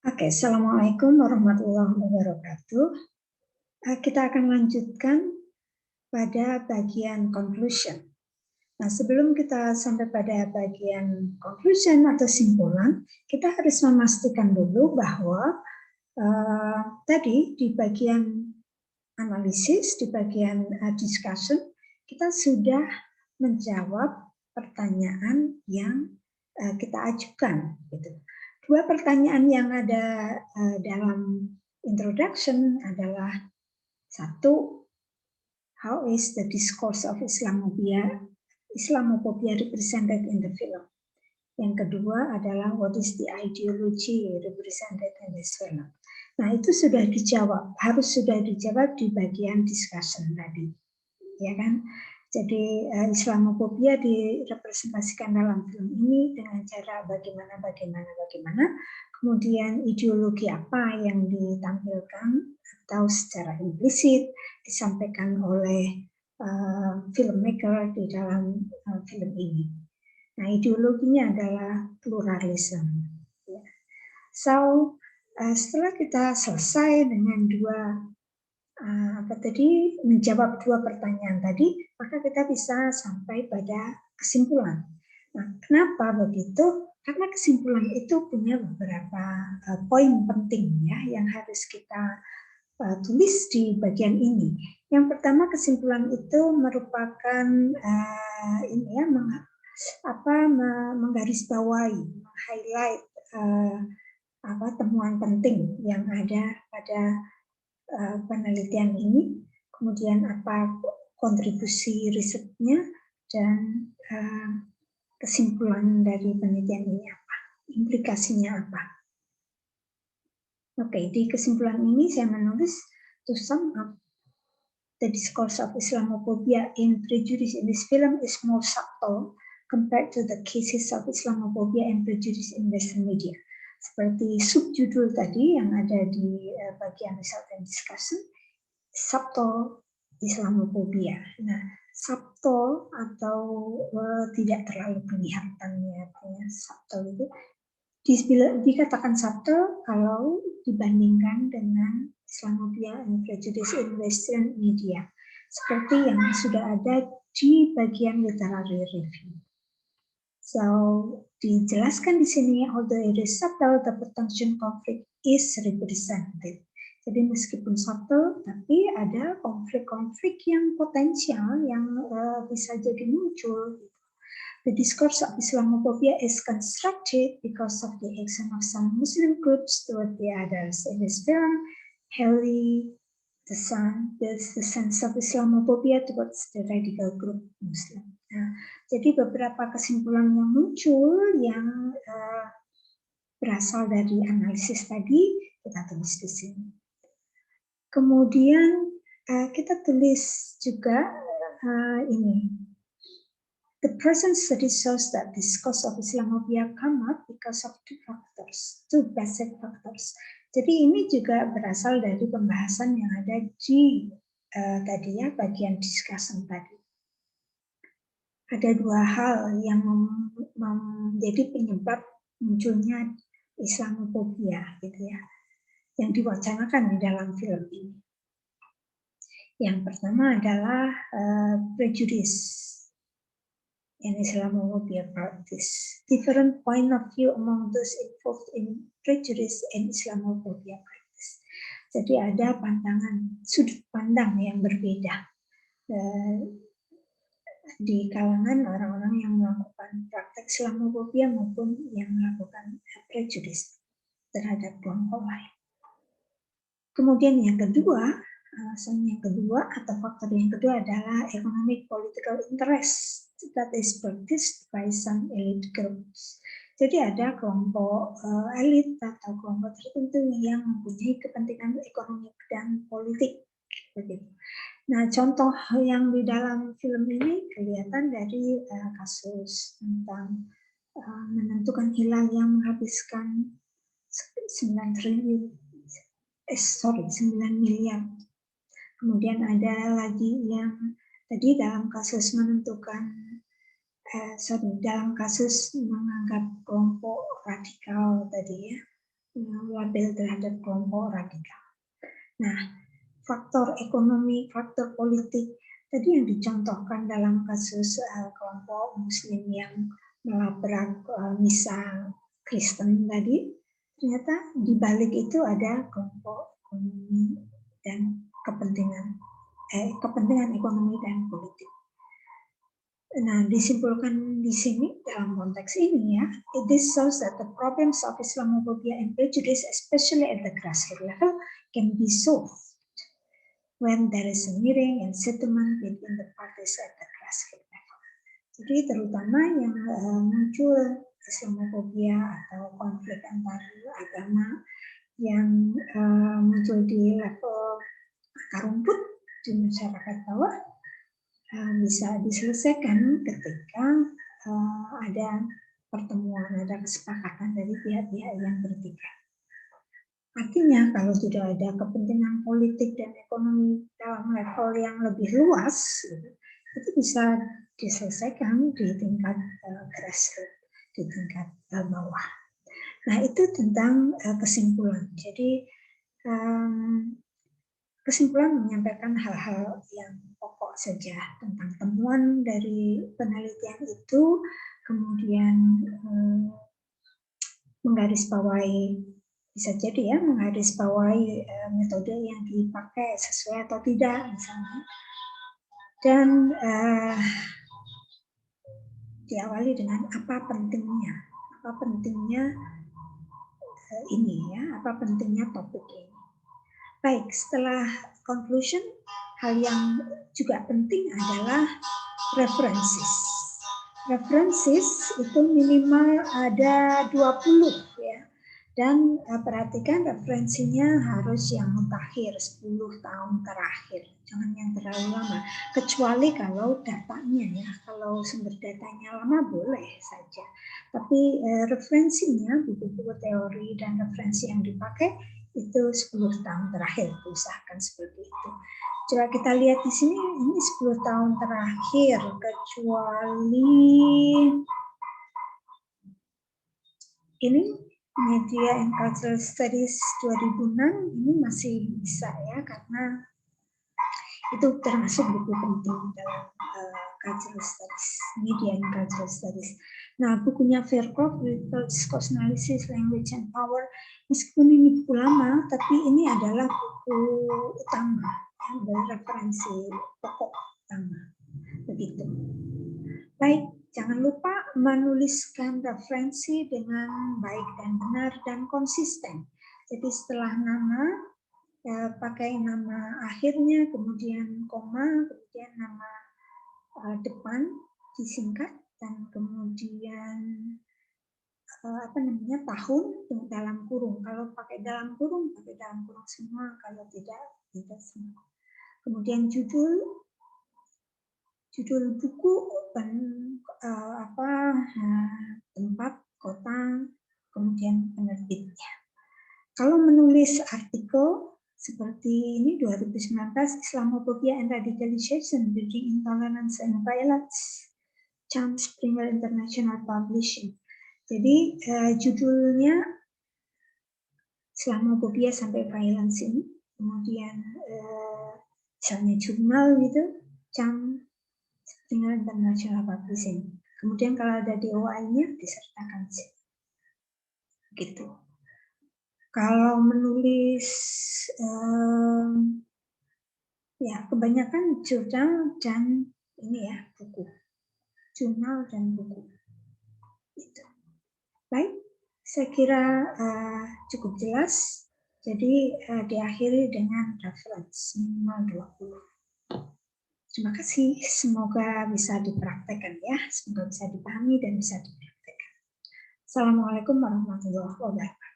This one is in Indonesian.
Oke, Assalamualaikum warahmatullahi wabarakatuh. Kita akan lanjutkan pada bagian conclusion. Nah, sebelum kita sampai pada bagian conclusion atau simpulan, kita harus memastikan dulu bahwa tadi di bagian analisis, di bagian discussion, kita sudah menjawab pertanyaan yang kita ajukan. Gitu. Dua pertanyaan yang ada dalam introduction adalah satu, how is the discourse of Islamophobia represented in the film? Yang kedua adalah what is the ideology represented in this film? Nah, itu sudah dijawab, harus sudah dijawab di bagian discussion tadi, ya kan? Jadi Islamophobia direpresentasikan dalam film ini dengan cara bagaimana. Kemudian ideologi apa yang ditampilkan atau secara implisit disampaikan oleh filmmaker di dalam film ini. Nah, ideologinya adalah pluralisme. So, setelah kita selesai dengan menjawab dua pertanyaan tadi, maka kita bisa sampai pada kesimpulan. Nah, kenapa begitu? Karena kesimpulan itu punya beberapa poin penting ya yang harus kita tulis di bagian ini. Yang pertama, kesimpulan itu merupakan menggarisbawahi, meng-highlight temuan penting yang ada pada penelitian ini, kemudian apa kontribusi risetnya, dan kesimpulan dari penelitian ini apa, implikasinya apa. Oke, di kesimpulan ini saya menulis to sum up, the discourse of Islamophobia in prejudice in this film is more subtle compared to the cases of Islamophobia and prejudice in Western media. Seperti subjudul tadi yang ada di bagian result and discussion, subtle Islamophobia. Nah, subtle atau tidak terlalu kelihatan ya, subtle itu dikatakan subtle kalau dibandingkan dengan Islamophobia and prejudice in Western media, seperti yang sudah ada di bagian literary review. So, dijelaskan di sini, although it is subtle, the potential conflict is represented. Jadi meskipun subtle, tapi ada konflik-konflik yang potensial yang bisa jadi muncul. The discourse of Islamophobia is constructed because of the action of some Muslim groups toward the others. In this film, Harry, the son, there's the sense of Islamophobia towards the radical group Muslim. Nah, jadi beberapa kesimpulan yang muncul yang berasal dari analisis tadi kita tulis di sini. Kemudian kita tulis juga ini. The present study shows that discourse of Islamophobia come up because of two basic factors. Jadi ini juga berasal dari pembahasan yang ada di tadi ya bagian discussion tadi. Ada dua hal yang menjadi penyebab munculnya Islamophobia, gitu ya, yang diwacanakan di dalam film ini. Yang pertama adalah prejudice in Islamophobia practice. Different point of view among those involved in prejudice and Islamophobia practice. Jadi ada sudut pandang yang berbeda di kalangan orang-orang yang melakukan praktek Islamophobia maupun yang melakukan prejudice terhadap kelompok lain. Kemudian yang kedua, alasan yang kedua atau faktor yang kedua adalah economic political interest that is practiced by some elite groups. Jadi ada kelompok elit atau kelompok tertentu yang mempunyai kepentingan ekonomi dan politik. Begitu. Nah, contoh yang di dalam film ini kelihatan dari kasus tentang menentukan hilal yang menghabiskan 9 miliar. Kemudian ada lagi yang tadi dalam kasus dalam kasus menganggap kelompok radikal tadi ya, label terhadap kelompok radikal. Nah, faktor ekonomi, faktor politik tadi yang dicontohkan dalam kasus kelompok Muslim yang melabrak misa Kristen tadi, ternyata di balik itu ada kelompok ekonomi dan kepentingan ekonomi dan politik. Nah, disimpulkan di sini dalam konteks ini ya, this shows that the problems of Islamophobia and prejudice, especially at the grassroots level, can be solved when there is a meeting and settlement between the parties at the grassroots level. Jadi terutama yang muncul Islamophobia atau konflik antar agama yang muncul di level akar rumput di masyarakat bawah bisa diselesaikan ketika ada pertemuan, ada kesepakatan dari pihak-pihak yang bertiga. Artinya kalau sudah ada kepentingan politik dan ekonomi dalam level yang lebih luas, itu bisa diselesaikan di tingkat grassroots, di tingkat bawah. Nah, itu tentang kesimpulan. Jadi kesimpulan menyampaikan hal-hal yang pokok saja tentang temuan dari penelitian itu, kemudian menggarisbawahi, bisa jadi ya, menggarisbawahi metode yang dipakai sesuai atau tidak misalnya, dan diawali dengan apa pentingnya ini ya, apa pentingnya topik ini. Baik, setelah conclusion, hal yang juga penting adalah references. References itu minimal ada 20 ya. Dan perhatikan referensinya harus yang mutakhir, 10 tahun terakhir. Jangan yang terlalu lama. Kecuali kalau datanya ya, kalau sumber datanya lama boleh saja. Tapi referensinya, buku-buku teori dan referensi yang dipakai itu 10 tahun terakhir, usahakan seperti itu. Coba kita lihat di sini, ini 10 tahun terakhir, kecuali ini Media and Cultural Studies 2006, ini masih bisa ya, karena itu termasuk buku penting dalam Cultural Studies, Media and Cultural Studies. Nah, bukunya Verkov, Discourse Analysis, Language and Power, meskipun ini buku lama, tapi ini adalah buku utama, ya, berreferensi pokok utama. Begitu. Baik, jangan lupa menuliskan referensi dengan baik dan benar dan konsisten. Jadi setelah nama, pakai nama akhirnya, kemudian koma, kemudian nama depan disingkat, dan kemudian tahun dalam kurung. Kalau pakai dalam kurung semua, kalau tidak semua. Kemudian judul buku, tempat, kota, kemudian penerbitnya. Kalau menulis artikel seperti ini 2019, Islamophobia and Radicalization, Bridging Intolerance and Violence, Cham Springer International Publishing. Jadi judulnya Islamophobia sampai violence ini, kemudian misalnya jurnal gitu, Cham Springer International Publishing. Kemudian kalau ada DOI-nya disertakan sih. Gitu. Kalau menulis ya kebanyakan jurnal dan ini ya buku. Jurnal dan buku. Gitu. Baik, saya kira cukup jelas. Jadi diakhiri dengan reference minimal 20. Terima kasih, semoga bisa dipraktekkan ya, semoga bisa dipahami dan bisa dipraktekkan. Assalamualaikum warahmatullahi wabarakatuh.